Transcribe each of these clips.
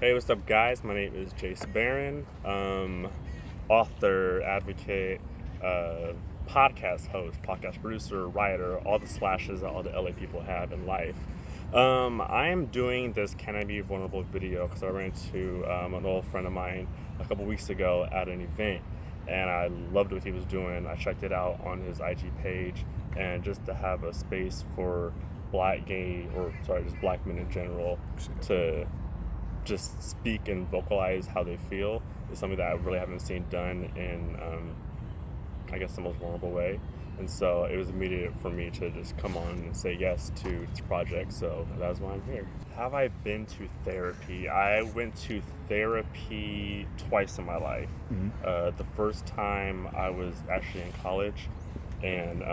Hey, what's up, guys? My name is Jayce Baron, author, advocate, podcast host, podcast producer, writer, all the slashes that all the LA people have in life. I am doing this Can I Be Vulnerable video because I ran into an old friend of mine a couple weeks ago at an event, and I loved what he was doing. I checked it out on his IG page, and just to have a space for black men in general to just speak and vocalize how they feel is something that I really haven't seen done in, I guess, the most vulnerable way. And so it was immediate for me to just come on and say yes to this project. So that's why I'm here. Have I been to therapy? I went to therapy twice in my life. The first time I was actually in college, and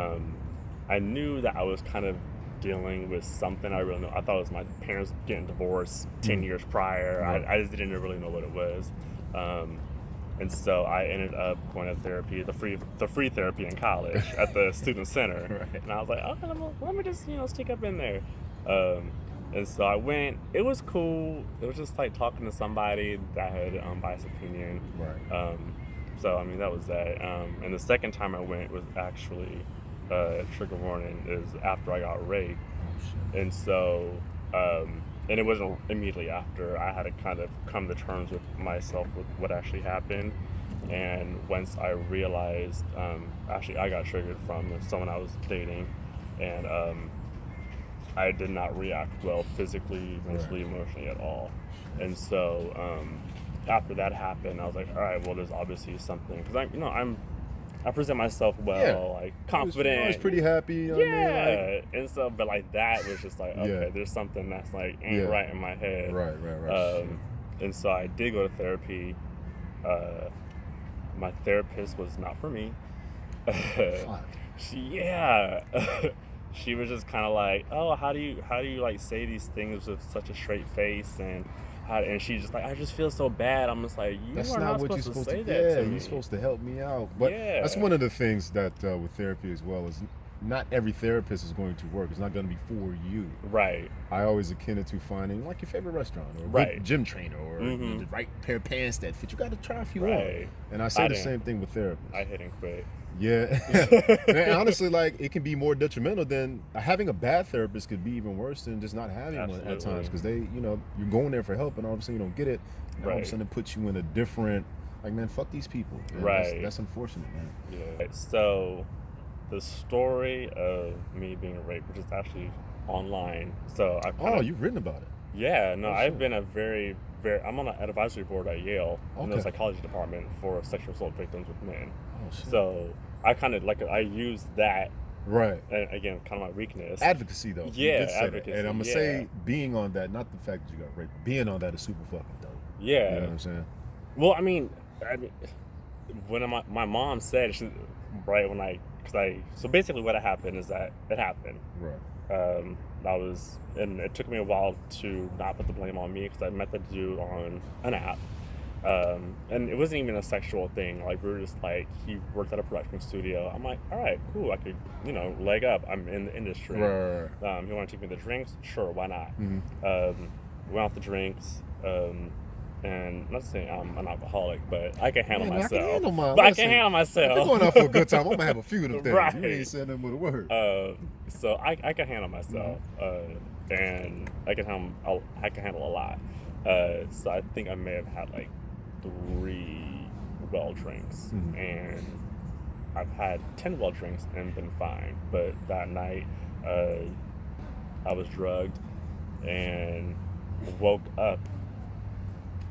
I knew that I was kind of dealing with something I really know. I thought it was my parents getting divorced 10 years prior. I just didn't really know what it was. And so I ended up going to therapy, the free therapy in college at the student center. Right. And I was like, okay, let me just, stick up in there. And so I went. It was cool. It was just like talking to somebody that had biased opinion. Right. So, I mean, that was that. And the second time I went was actually, trigger warning, is after I got raped. And so, and it wasn't immediately after. I had to kind of come to terms with myself with what actually happened. And once I realized, actually I got triggered from someone I was dating, and I did not react well physically, mentally, emotionally at all. And so after that happened, I was like, all right, well, there's obviously something, because I present myself well, like confident. I was pretty happy. You know what I mean? And so, but like that was just like, okay, there's something that's like ain't right in my head. Right. And so I did go to therapy. My therapist was not for me. She was just kind of like, oh, how do you like say these things with such a straight face, and she's just like, I just feel so bad. I'm just like, that's are not what supposed you're to supposed say to. that to me. You're supposed to help me out. But that's one of the things that with therapy as well is not every therapist is going to work. It's not going to be for you. Right. I always akin it to finding like your favorite restaurant or a good gym trainer or the right pair of pants that fit. You got to try a few on. And I say the same thing with therapists. I hit and quit. Yeah. And honestly, like, it can be more detrimental than having a bad therapist. Could be even worse than just not having one at times, because they, you're going there for help, and all of a sudden you don't get it, and all of a sudden it puts you in a different, like, man, fuck these people. And that's unfortunate, man. Yeah. So the story of me being raped, which is actually online. So you've written about it. Yeah. No, I've been I'm on an advisory board at Yale in the psychology department for sexual assault victims with men. So I kind of I use that. Right. And again, kind of my weakness. Advocacy, though. Yeah, advocacy. And I'm going to say, being on that, not the fact that you got raped, being on that is super fucking dope. Yeah. You know what I'm saying? Well, I mean when my mom said, so basically what happened is that it happened. Right. And it took me a while to not put the blame on me, because I met the dude on an app. And it wasn't even a sexual thing. Like, we were just like, he worked at a production studio. I'm like, all right, cool. I could, leg up. I'm in the industry. Right. He wanted to take me to drinks? Sure, why not? Mm-hmm. Went out to drinks. And not to say I'm an alcoholic, but I can handle myself. I can handle myself. If you're going out for a good time, I'm going to have a few of them things. Right. You ain't saying nothing but a word. So I can handle myself. And I can handle a lot. So I think I may have had like 3 well drinks, and I've had 10 well drinks and been fine. But that night, I was drugged and woke up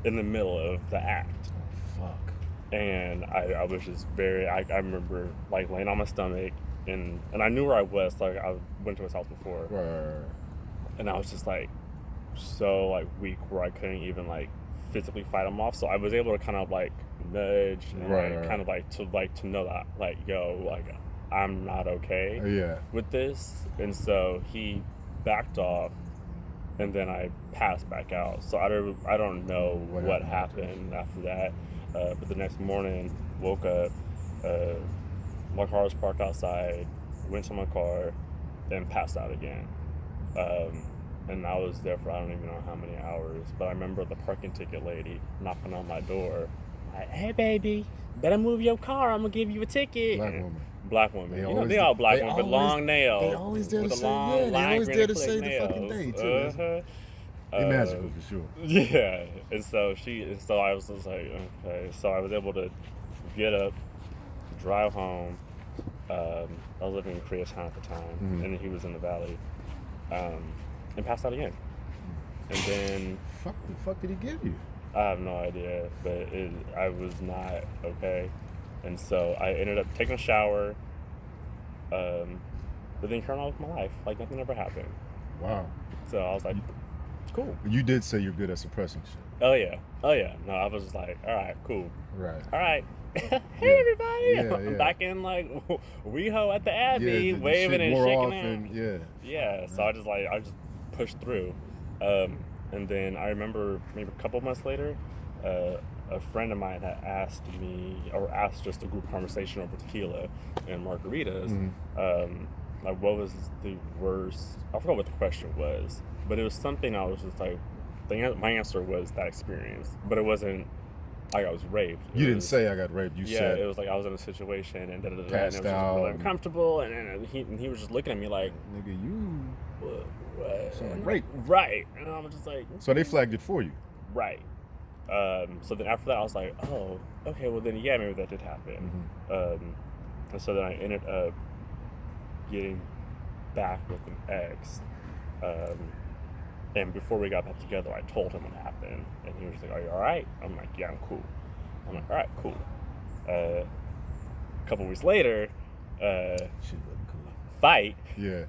in the middle of the act. Oh, fuck. And I was just I remember like laying on my stomach, and I knew where I was. Like, I went to his house before. Right. And I was just like so like weak where I couldn't even like physically fight him off. So I was able to kind of like nudge and kind of like to know that like, yo, like, I'm not okay with this. And so he backed off, and then I passed back out. So I don't know what happened after that. But the next morning, woke up, my car was parked outside, went to my car, and passed out again. And I was there for I don't even know how many hours. But I remember the parking ticket lady knocking on my door. Like, hey, baby, better move your car. I'm going to give you a ticket. Black woman. They all black women with long nails. They always dare to say, long, they always dare to say nails. the fucking thing, too. They magical, for sure. Yeah. And so I was just like, okay. So I was able to get up, drive home. I was living in Koreatown at the time, and he was in the Valley, and passed out again. And then... The fuck did he give you? I have no idea, but I was not okay. And so I ended up taking a shower, but then carrying on with my life like nothing ever happened. Wow. So I was like, cool. You did say you're good at suppressing shit. Oh yeah. No, I was just like, all right, cool. Right. All right. Hey everybody! I'm back in like WeHo at the Abbey, waving and shaking out. So I just pushed through, and then I remember maybe a couple months later, a friend of mine had asked just a group conversation over tequila and margaritas, like what was the worst? I forgot what the question was, but it was something I was just like, my answer was that experience, but it wasn't like I was raped. You didn't say I got raped. You said it was like I was in a situation and and it was just out, really uncomfortable, and he was just looking at me like, nigga, you what? Sound like rape. Right. And I was just like, so they flagged it for you. Right. So then after that I was like, oh, okay, well then yeah, maybe that did happen. And so then I ended up getting back with an ex. And before we got back together, I told him what happened. And he was like, are you all right? I'm like, yeah, I'm cool. I'm like, all right, cool. A couple weeks later, fight. Yeah.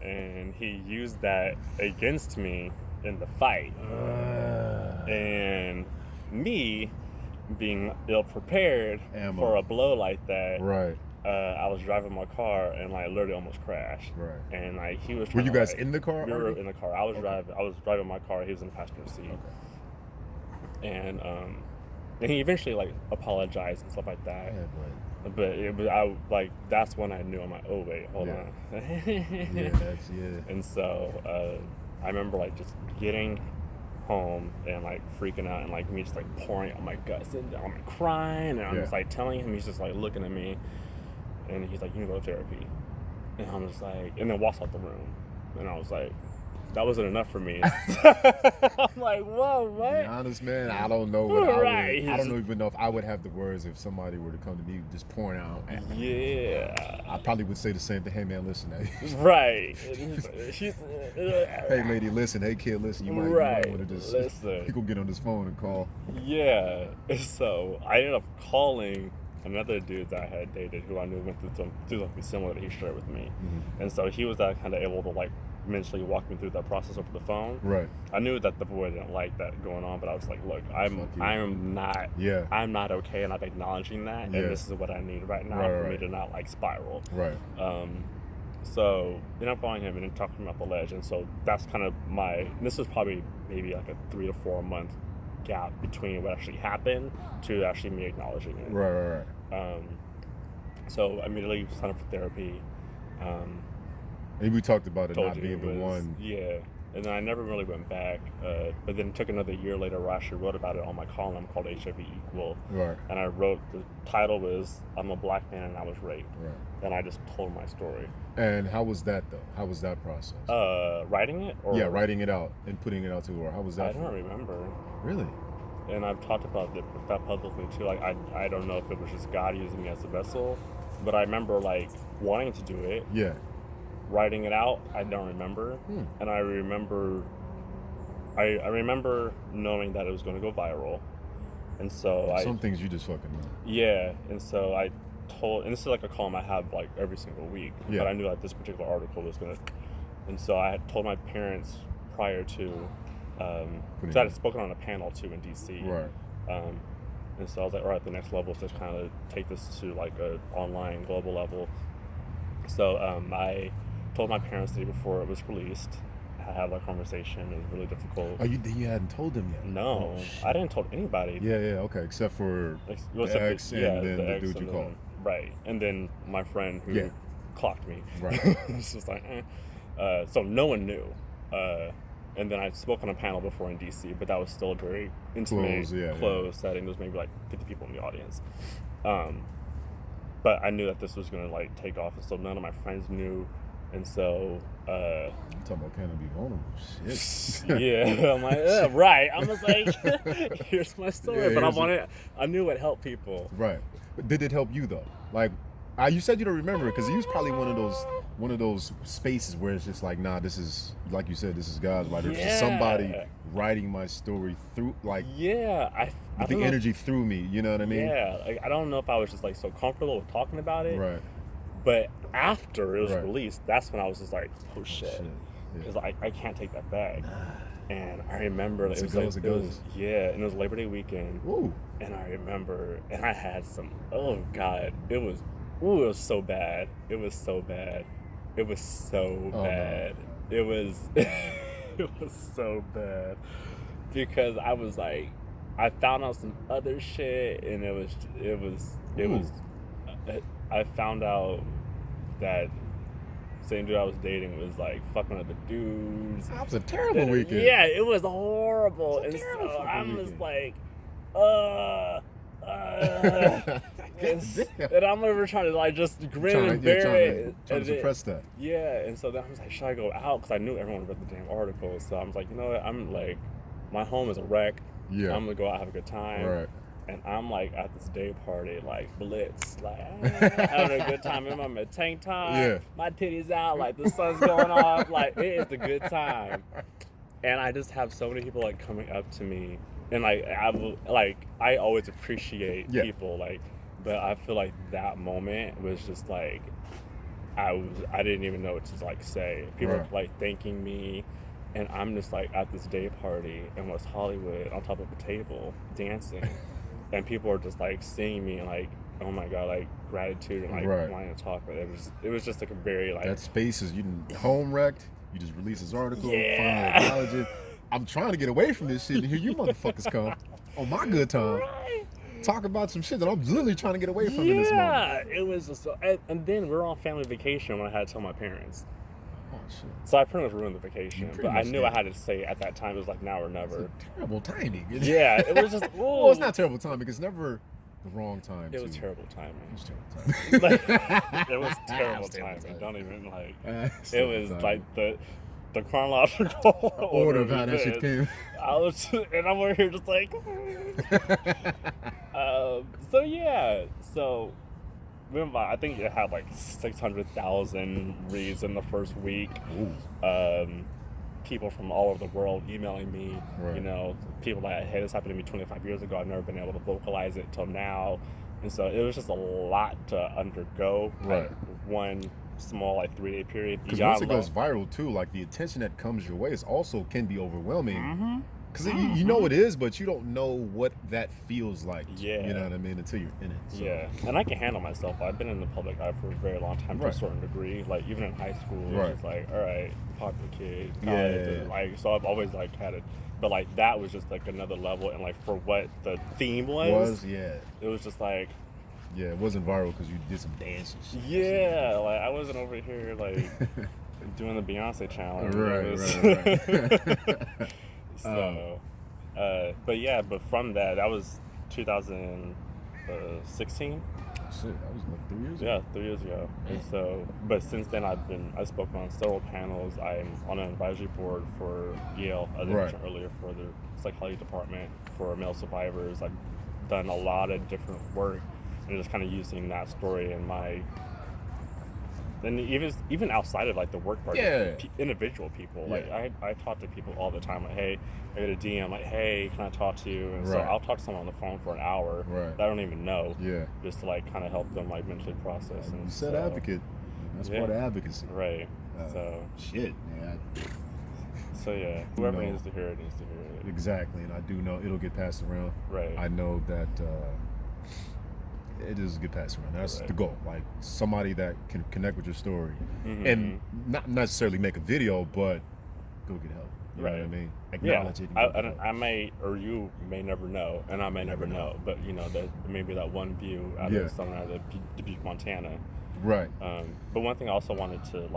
And he used that against me in the fight. And me being ill-prepared for a blow like that. Right. I was driving my car and like literally almost crashed. Right. And like he was. Were you guys in the car? We were in the car. I was driving my car. He was in the passenger seat. Okay. And he eventually like apologized and stuff like that. Yeah, but that's when I knew. I'm like, oh wait, hold on. And so I remember like just getting home and like freaking out and like me just like pouring out my guts and I'm like crying and I'm just like telling him. He's just like looking at me and he's like, you can go to therapy. And I'm just like, and then walks out the room. And I was like, that wasn't enough for me. I'm like, whoa, what? To be honest, man, I don't know what I don't even know if I would have the words if somebody were to come to me just pouring out. Yeah. I probably would say the same thing. Hey, man, listen. Hey. Right. Hey, lady, listen. Hey, kid, listen. You might want to just listen. People get on this phone and call. Yeah. So I ended up calling another dude that I had dated who I knew went through something similar that he shared with me. And so he was kind of able to like mentally walk me through that process over the phone. Right. I knew that the boy didn't like that going on, but I was like, look, I'm not okay, and I'm acknowledging that, and this is what I need right now for me to not like spiral. Right. So then I'm calling him and then talking about the ledge, and so that's kind of this was probably maybe like a 3 to 4 month gap between what actually happened to actually me acknowledging it. Right. So I immediately signed up for therapy. And we talked about it not being the one. Yeah. And then I never really went back. But then it took another year later where I actually wrote about it on my column called HIV Equal. Right. And I wrote, the title was, I'm a black man and I was raped. Right. And I just told my story. And how was that, though? How was that process? Writing it? Or writing it out and putting it out to the world. How was that? I don't remember. Really? And I've talked about that publicly, too. Like, I don't know if it was just God using me as a vessel. But I remember, like, wanting to do it. Yeah. Writing it out, I don't remember. And I remember knowing that it was going to go viral. And so some things you just fucking know. Yeah. And so I told, and this is like a column I have like every single week, but I knew that this particular article was going to, and so I had told my parents prior to, because I had spoken on a panel too in DC. Right. And so I was like, all right, the next level is to kind of take this to like a online global level. So I told my parents the day before it was released. I had that conversation. It was really difficult. Oh, you hadn't told them yet? No, I didn't tell anybody. Yeah, okay, except for the ex and then the dude you called. Right, and then my friend who clocked me. Right. It's just like, So no one knew. And then I spoke on a panel before in DC, but that was still a very intimate, closed setting. There was maybe like 50 people in the audience. But I knew that this was going to like take off, and so none of my friends knew. And so, you talking about can't be vulnerable, shit. Yeah, I'm like, right. I'm just like, here's my story, but I knew it helped people. Right. But did it help you though? Like, you said you don't remember it because you was probably one of those spaces where it's just like, nah, this is, like you said, this is God's right. There's just somebody writing my story through, like, I the energy through me. You know what I mean? Yeah. Like, I don't know if I was just like so comfortable with talking about it. Right. But after it was released, that's when I was just like, oh shit, because I can't take that back. And I remember and it was Labor Day weekend. Ooh. And I remember, and I had some. Oh God, it was so bad. It was so bad. It was so bad. No. It was it was so bad because I was like, I found out some other shit, and it was. I found out that same dude I was dating was like fucking other dudes. That was a terrible weekend. Yeah, it was horrible. And so I'm just like, and I'm over trying to like just grin and bear it. Trying to suppress that. Yeah, and so then I was like, should I go out? Because I knew everyone read the damn article. So I was like, you know what? I'm like, my home is a wreck. Yeah. I'm gonna go out, have a good time. Right. And I'm like at this day party, like blitz, like having a good time. I'm in my tank top, my titties out, like the sun's going off, like it is a good time. And I just have so many people like coming up to me, and like I always appreciate people, like, but I feel like that moment was just like I didn't even know what to like say. People were like thanking me. And I'm just like at this day party in West Hollywood on top of a table dancing. And people are just like seeing me and like, oh my God, like gratitude and like wanting to talk. But it was just like a very like, that space is, you home wrecked. You just released this article. Finally acknowledge it. I'm trying to get away from this shit, and here you motherfuckers come on my good time. Talk about some shit that I'm literally trying to get away from in this moment. Yeah, it was just so, and then we're on family vacation when I had to tell my parents. Oh, shit. So I pretty much ruined the vacation, but I knew I had to say at that time. It was like now or never. It's terrible timing. Yeah, it was just. Well, it's not terrible timing. It's never the wrong time. It was terrible timing. It was terrible timing. It was terrible timing. Don't even like. It was like the chronological order of how that shit came. I was, and I'm over here just like. So. Remember, I think it had like 600,000 reads in the first week. People from all over the world emailing me, people like, hey, this happened to me 25 years ago. I've never been able to vocalize it till now. And so it was just a lot to undergo. Like one small 3-day period. Because once it goes viral too, like the attention that comes your way also can be overwhelming. Mm-hmm. Because you know it is, but you don't know what that feels like. Yeah. You know what I mean? Until you're in it. So. Yeah. And I can handle myself. I've been in the public eye for a very long time to a certain degree. Like, even in high school, it's like, all right, popular kid. College, so I've always, had it. But, that was just, another level. And, for what the theme was. It was just, Yeah, it wasn't viral because you did some dance and shit. Yeah. I wasn't over here, doing the Beyonce challenge. Right. So, but from that was 2016. Shit, that was 3 years ago. Yeah, 3 years ago. And so, but since then I spoke on several panels. I'm on an advisory board for Yale, as I mentioned earlier, for the psychology department for male survivors. I've done a lot of different work and just kind of using that story in my. And even outside of the work part, individual people. I talk to people all the time. Hey, I get a DM. Hey, can I talk to you? And so I'll talk to someone on the phone for an hour that I don't even know. Yeah. Just to kind of help them mentally process. And you said advocate. That's part of advocacy. Right. So shit, man. So yeah, whoever needs to hear it needs to hear it. Exactly, and I do know it'll get passed around. Right. I know that. It is a good pass around. That's the goal. Somebody that can connect with your story and not necessarily make a video, but go get help. You know what I mean? Acknowledge it. I may, or you may never know, and I may never know. But that maybe that one view out of somewhere out of Dubuque, Montana. Right. But one thing I also wanted to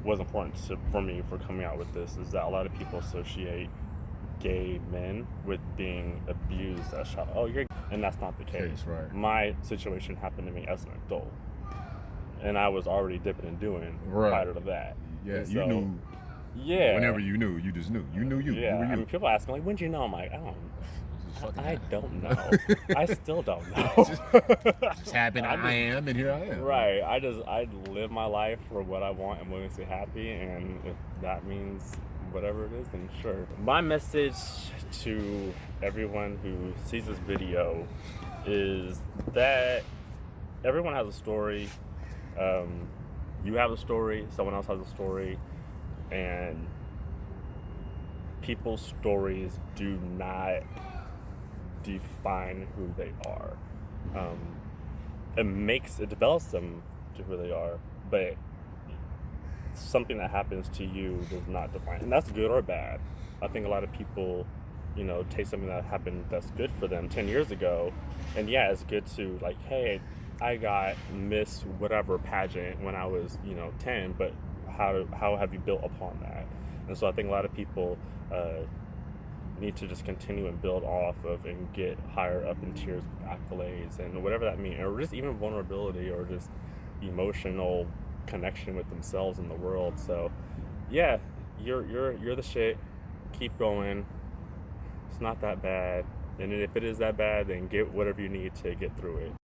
was important for me for coming out with this is that a lot of people associate gay men with being abused as a child. Oh, you're, and that's not the case. Right. My situation happened to me as an adult, and I was already dipping and doing prior to that. Yeah, and you knew. Yeah. Whenever you knew, you just knew. You knew you. Yeah. You were you. I mean, people ask me like, "When did you know?" I'm like, I don't know. I still don't know. Just happened. I am, and here I am. Right. I live my life for what I want and what makes me happy, and if that means whatever it is, then sure. My message to everyone who sees this video is that everyone has a story. You have a story. Someone else has a story, and people's stories do not define who they are. It develops them to who they are, but something that happens to you does not define, and that's good or bad. I think a lot of people, take something that happened that's good for them 10 years ago, and yeah, it's good to like, hey, I got Miss whatever pageant when I was 10, but how have you built upon that? And so I think a lot of people need to just continue and build off of and get higher up in tiers with accolades and whatever that means, or just even vulnerability or just emotional connection with themselves and the world. So yeah, you're the shit. Keep going. It's not that bad, and if it is that bad, then get whatever you need to get through it.